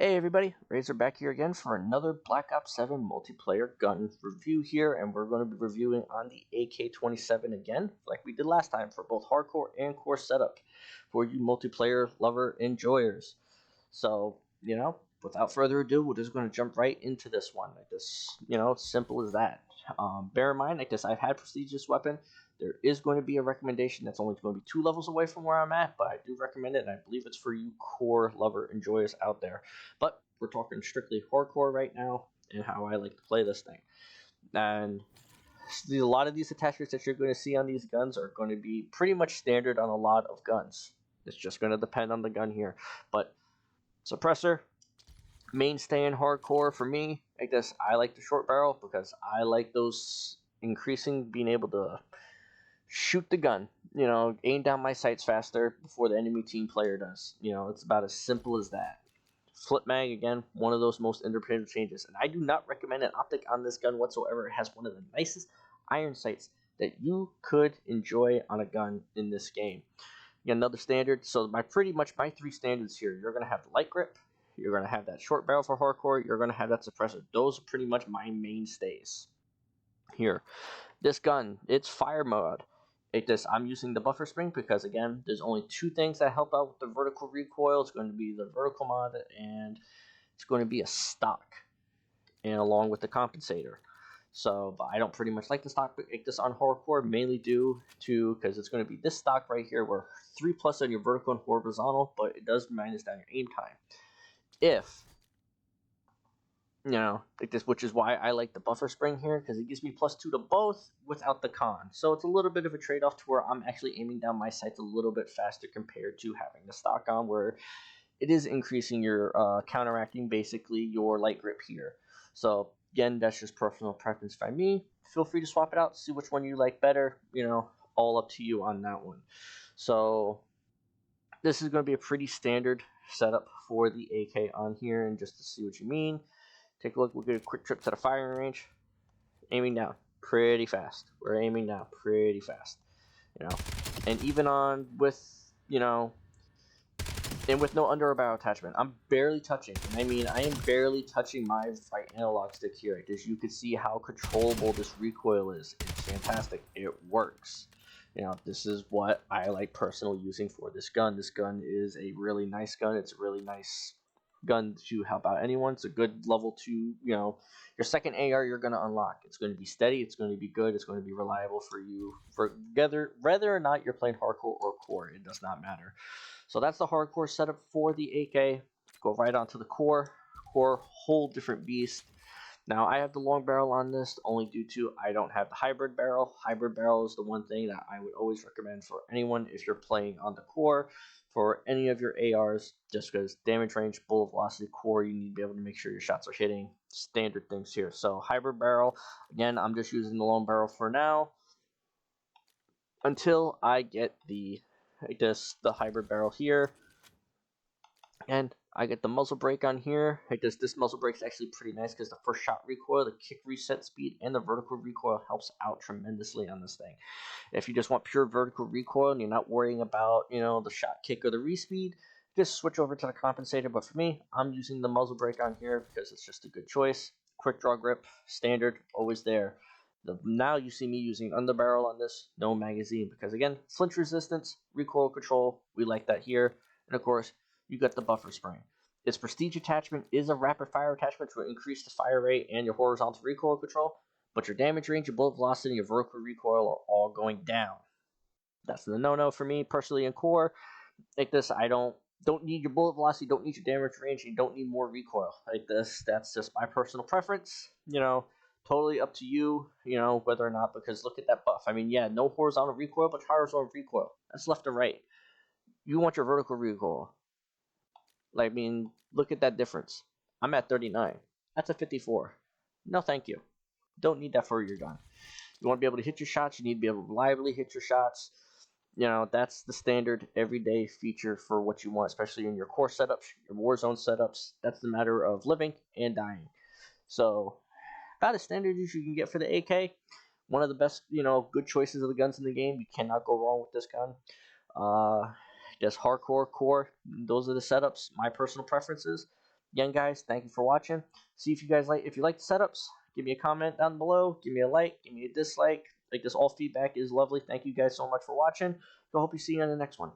Hey everybody, Razor back here again for another Black Ops 7 multiplayer gun review here, and we're going to be reviewing on the Ak-27 again, like we did last time, for both hardcore and core setup for you multiplayer lover enjoyers. So, without further ado, we're just going to jump right into this one. Like this, simple as that. Bear in mind, like this, I've had prestigious weapon. There is going to be a recommendation that's only going to be 2 levels away from where I'm at, but I do recommend it, and I believe it's for you core lover enjoyers out there. But we're talking strictly hardcore right now, and how I like to play this thing. And a lot of these attachments that you're going to see on these guns are going to be pretty much standard on a lot of guns. It's just going to depend on the gun here. But suppressor, mainstay in hardcore for me, like this, I like the short barrel because I like those increasing, being able to shoot the gun, aim down my sights faster before the enemy team player does. It's about as simple as that. Flip mag, again, one of those most independent changes, and I do not recommend an optic on this gun whatsoever. It has one of the nicest iron sights that you could enjoy on a gun in this game. Again, another standard, so pretty much my 3 standards here. You're going to have the light grip, you're going to have that short barrel for hardcore, you're going to have that suppressor. Those are pretty much my mainstays here. This gun, it's fire mode. I'm using the buffer spring because, again, there's only 2 things that help out with the vertical recoil. It's going to be the vertical mod, and it's going to be a stock, and along with the compensator. So, but I don't pretty much like the stock like this on hardcore, mainly due to, because it's going to be this stock right here, where 3+ on your vertical and horizontal, but it does minus down your aim time. If like this, which is why I like the buffer spring here, because it gives me +2 to both without the con. So it's a little bit of a trade-off to where I'm actually aiming down my sights a little bit faster compared to having the stock on, where it is increasing your counteracting basically your light grip here. So again, that's just personal preference by me. Feel free to swap it out, see which one you like better. All up to you on that one. So this is going to be a pretty standard setup for the AK on here, and just to see what you mean. Take a look, we'll get a quick trip to the firing range. Aiming down pretty fast. We're aiming down pretty fast. And even on with, and with no under or barrel attachment, I'm barely touching. And I mean, I am barely touching my right analog stick here. Because you can see how controllable this recoil is. It's fantastic. It works. This is what I like personally using for this gun. This gun is a really nice gun. It's a really nice gun to help out anyone. It's a good level 2, your second AR you're going to unlock. It's going to be steady, it's going to be good, it's going to be reliable for you, whether or not you're playing hardcore or core, it does not matter. So that's the hardcore setup for the AK. Go right on to the core. Whole different beast. Now, I have the long barrel on this only due to I don't have the hybrid barrel. Hybrid barrel is the one thing that I would always recommend for anyone if you're playing on the core. For any of your ARs, just because damage range, bullet velocity, core, you need to be able to make sure your shots are hitting. Standard things here. So hybrid barrel, again, I'm just using the long barrel for now until I get the hybrid barrel here. And I get the muzzle brake on here. This muzzle brake is actually pretty nice because the first shot recoil, the kick reset speed, and the vertical recoil helps out tremendously on this thing. If you just want pure vertical recoil and you're not worrying about, the shot kick or the respeed, just switch over to the compensator. But for me, I'm using the muzzle brake on here because it's just a good choice. Quick draw grip, standard, always there. Now you see me using underbarrel on this, no magazine, because again, flinch resistance, recoil control, we like that here. And of course, you got the buffer spring. Its prestige attachment is a rapid fire attachment to increase the fire rate and your horizontal recoil control, but your damage range, your bullet velocity, and your vertical recoil are all going down. That's the no-no for me personally in core. Like this, I don't need your bullet velocity, don't need your damage range, and you don't need more recoil. Like this, that's just my personal preference. Totally up to you, whether or not, because look at that buff. I mean, yeah, no horizontal recoil, but horizontal recoil. That's left to right. You want your vertical recoil. I mean, look at that difference. I'm at 39. That's a 54. No, thank you. Don't need that for your gun. You want to be able to hit your shots. You need to be able to reliably hit your shots. That's the standard everyday feature for what you want, especially in your core setups, your Warzone setups. That's the matter of living and dying. So, about as standard as you can get for the AK. One of the best, good choices of the guns in the game. You cannot go wrong with this gun. Just hardcore, core, those are the setups, my personal preferences. Again, guys, thank you for watching. See if you guys like, if you like the setups, give me a comment down below, give me a like, give me a dislike. Like this, all feedback is lovely. Thank you guys so much for watching. So I hope you see you on the next one.